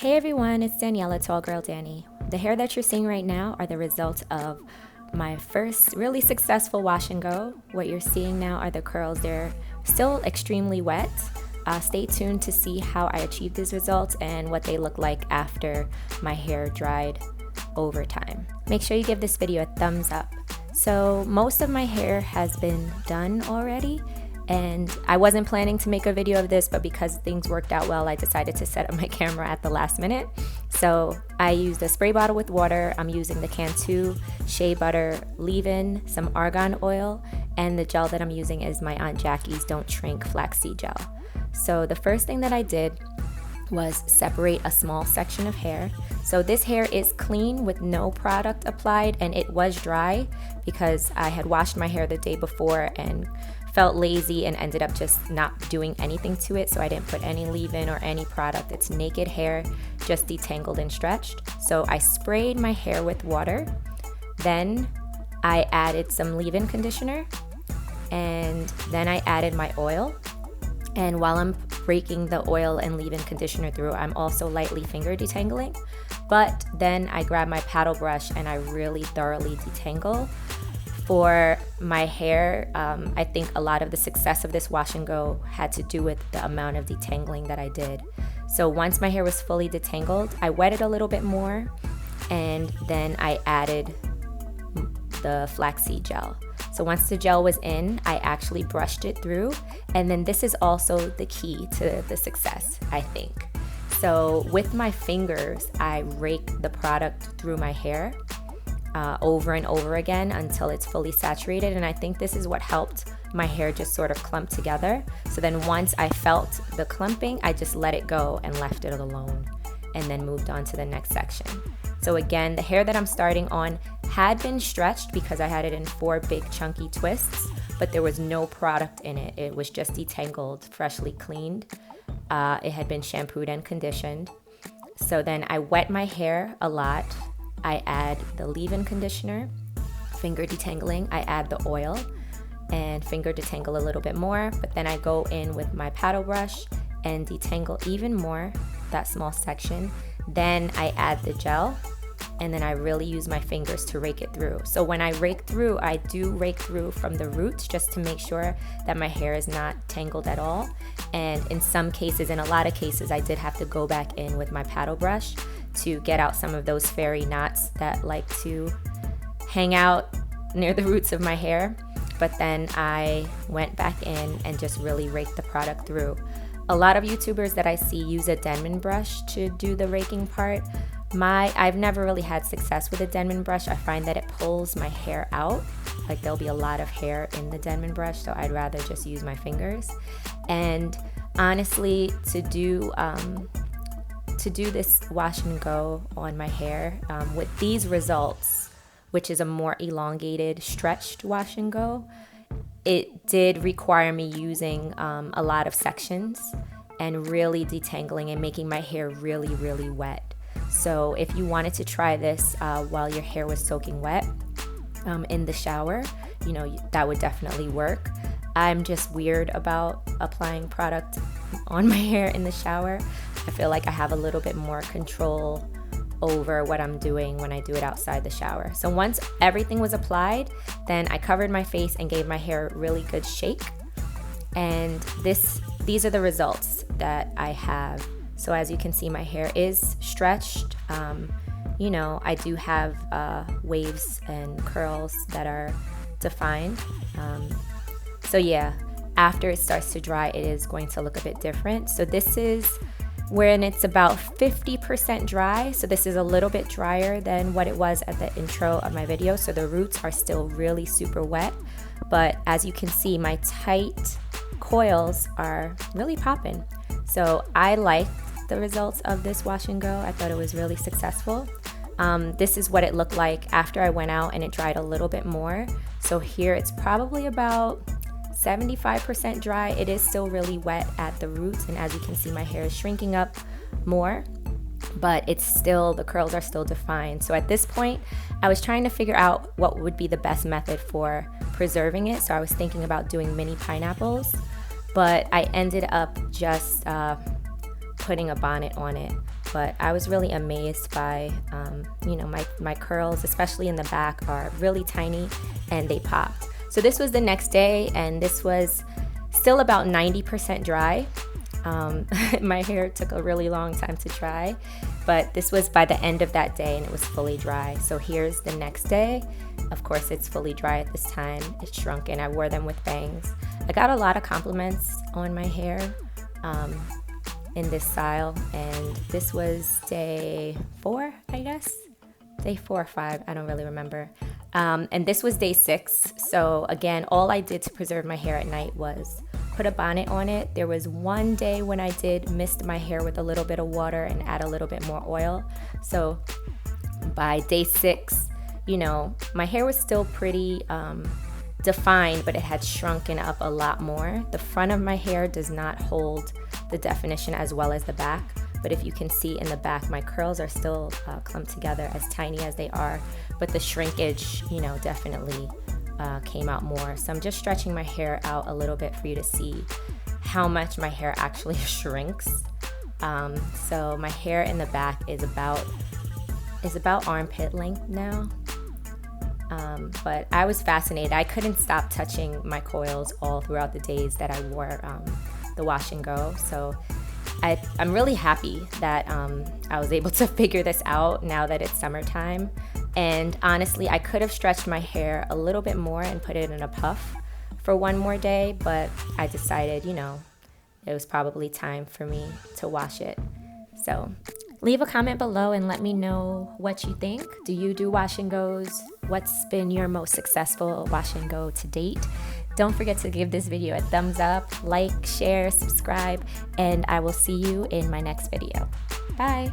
Hey everyone, it's Daniela, TallGirlDani. The hair that you're seeing right now are the result of my first really successful wash and go. What you're seeing now are the curls. They're still extremely wet. Stay tuned to see how I achieved these results and what they look like after my hair dried over time. Make sure you give this video a thumbs up. So most of my hair has been done already, and I wasn't planning to make a video of this, but because things worked out well, I decided to set up my camera at the last minute. So I used a spray bottle with water. I'm using the Cantu Shea Butter leave-in, some Argan oil, and the gel that I'm using is my Aunt Jackie's Don't Shrink Flaxseed gel. So the first thing that I did was separate a small section of hair. So this hair is clean with no product applied, and it was dry because I had washed my hair the day before and felt lazy and ended up just not doing anything to it. So I didn't put any leave-in or any product. It's naked hair, just detangled and stretched. So I sprayed my hair with water. Then I added some leave-in conditioner, and then I added my oil. And while I'm breaking the oil and leave-in conditioner through, I'm also lightly finger detangling. But then I grab my paddle brush and I really thoroughly detangle. For my hair, I think a lot of the success of this wash and go had to do with the amount of detangling that I did. So once my hair was fully detangled, I wet it a little bit more, and then I added the flaxseed gel. So once the gel was in, I actually brushed it through, and then this is also the key to the success, I think. So with my fingers, I rake the product through my hair over and over again until it's fully saturated, and I think this is what helped my hair just sort of clump together. So then once I felt the clumping, I just let it go and left it alone, and then moved on to the next section. So again, the hair that I'm starting on had been stretched because I had it in 4 big chunky twists, but there was no product in it. It was just detangled, freshly cleaned. It had been shampooed and conditioned. So then I wet my hair a lot. I add the leave-in conditioner, finger detangling. I add the oil and finger detangle a little bit more, but then I go in with my paddle brush and detangle even more, that small section. Then I add the gel, and then I really use my fingers to rake it through. So when I rake through, I do rake through from the roots just to make sure that my hair is not tangled at all. And in some cases, in a lot of cases, I did have to go back in with my paddle brush to get out some of those fairy knots that like to hang out near the roots of my hair. But then I went back in and just really raked the product through. A lot of YouTubers that I see use a Denman brush to do the raking part. I've never really had success with a Denman brush. I find that it pulls my hair out. Like there'll be a lot of hair in the Denman brush, so I'd rather just use my fingers. And honestly, to do this wash and go on my hair with these results, which is a more elongated, stretched wash and go, it did require me using a lot of sections and really detangling and making my hair really, really wet. So if you wanted to try this while your hair was soaking wet in the shower, that would definitely work. I'm just weird about applying product on my hair in the shower. I feel like I have a little bit more control over what I'm doing when I do it outside the shower. So once everything was applied, then I covered my face and gave my hair a really good shake. And these are the results that I have. So as you can see, my hair is stretched. I do have waves and curls that are defined. So yeah, after it starts to dry, it is going to look a bit different. So this is when it's about 50% dry. So this is a little bit drier than what it was at the intro of my video. So the roots are still really super wet. But as you can see, my tight coils are really popping. So I liked the results of this wash and go. I thought it was really successful. This is what it looked like after I went out and it dried a little bit more. So here it's probably about 75% dry. It is still really wet at the roots, and as you can see, my hair is shrinking up more, but the curls are still defined. So at this point, I was trying to figure out what would be the best method for preserving it. So I was thinking about doing mini pineapples, but I ended up just putting a bonnet on it. but I was really amazed by, you know, my curls, especially in the back, are really tiny and they popped. So this was the next day, and this was still about 90% dry. My hair took a really long time to dry, but this was by the end of that day and it was fully dry. So here's the next day. Of course, it's fully dry at this time. It's shrunken. I wore them with bangs. I got a lot of compliments on my hair in this style, and this was day 4, I guess. Day 4 or 5, I don't really remember. And this was day 6. So again, all I did to preserve my hair at night was put a bonnet on it. There was one day when I did mist my hair with a little bit of water and add a little bit more oil. So by day 6, you know, my hair was still pretty defined, but it had shrunken up a lot more. The front of my hair does not hold the definition as well as the back, but if you can see in the back, my curls are still clumped together, as tiny as they are, but the shrinkage, you know, definitely came out more. So I'm just stretching my hair out a little bit for you to see how much my hair actually shrinks. So my hair in the back is about armpit length now. But I was fascinated. I couldn't stop touching my coils all throughout the days that I wore the wash and go. So I'm really happy that I was able to figure this out now that it's summertime. And honestly, I could have stretched my hair a little bit more and put it in a puff for one more day, but I decided, you know, it was probably time for me to wash it. So leave a comment below and let me know what you think. Do you do wash and goes? What's been your most successful wash and go to date? Don't forget to give this video a thumbs up, like, share, subscribe, and I will see you in my next video. Bye.